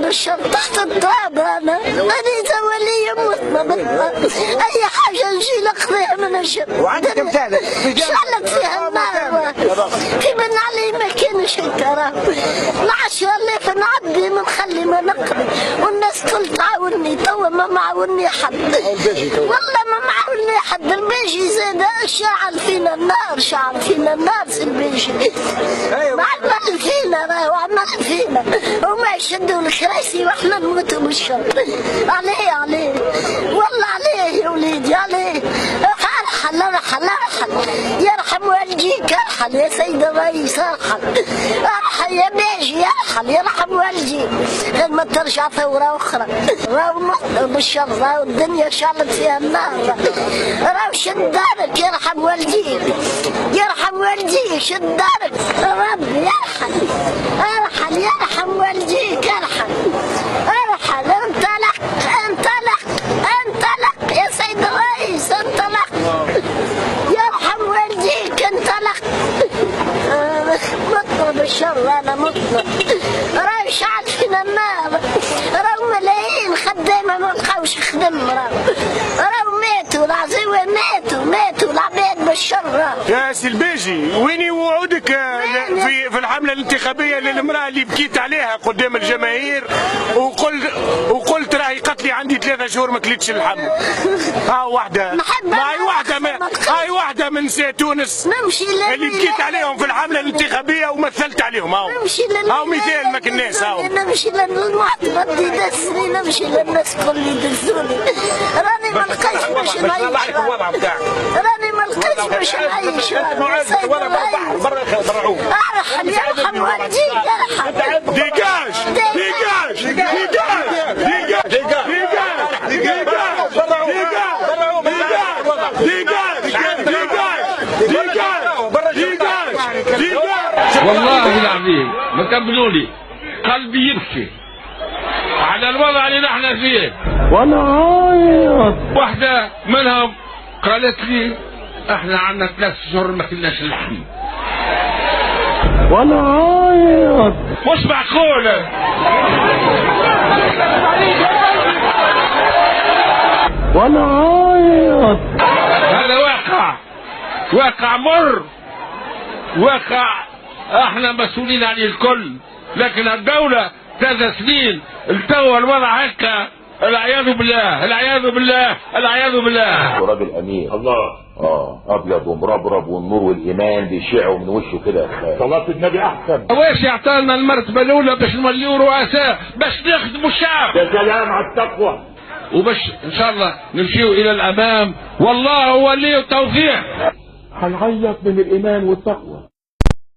بالشر تحت التراب. انا زولي متنا اي حاجه نجي نقضيها من الشر. وعندك امثال شعلت فيها النار في بن علي ما كانش ترى العشرة اللي فنعبي منخلي ما نقضي والناس كل تعاوني توا ما معاوني حد والله ما معاوني حد. البيجي زاد شعل فينا النار شعل فينا النار البيجي ما عمل فينا راهو عمل فينا وما يشدوا الكراسي واحنا نموتوا بالشر. عليه والله عليه يا وليدي عليه. ارحل يرحم والديك ارحل يا سيد الرئيس ارحل يا بيجي ارحل يرحم والديك غير ما ترجع ثورة أخرى. راهو نقطة بالشر راهو الدنيا شعلت فيها النار. راهو شد دارك يرحم والديك يرحم والديك شد دارك ربي ارحل يرحم والديك ارحل انطلق يا سيد الرئيس انطلق يرحم والديك انطلق. مطلع بالشر انا مطلع راهو شعل فينا النار. راهو ملايين خدامه ما بقاوش يخدم راهو ماتوا العزيوه ماتوا العباد بالشر. يا سي البيجي وين وعودك في الحمله الانتخابيه للمراه اللي بكيت عليها قدام الجماهير وقلت راهي قتلي عندي 3 شهور ما كليتش اللحم. هاي واحده من نساء تونس اللي بكيت عليهم في الحمله الانتخابيه ومثلت عليهم. هاو مثال ما كناش. نمشي للمعترض يدسني نمشي للناس كل يدسوني. راني ما لقيتش باش نعيش راني ما لقيتش باش نعيش. ارحل يرحم والديك ارحل ديجاج والله العظيم ما كملوا لي قلبي يبكي على الوضع اللي نحن فيه. وانا عايط. واحدة منهم قالت لي احنا عندنا 3 شهور ما كلناش اللحم. وانا عايط. مش معقول. وانا عايط. هذا واقع مر واقع احنا مسؤولين عليه الكل. لكن الدولة 3 سنين التوى الوضع هكا. العياذ بالله. وراجل امير الله ابيض ومربرب والنور والايمان بيشعوا من وشه كده. صلاة النبي احسن. واش يعطينا المرتبة الاولى باش نوليو رؤساء باش نخدموا الشعب. يا سلام على التقوى. وباش ان شاء الله نمشيو الى الامام والله ولي التوفيق. هنعيط من الايمان والتقوى.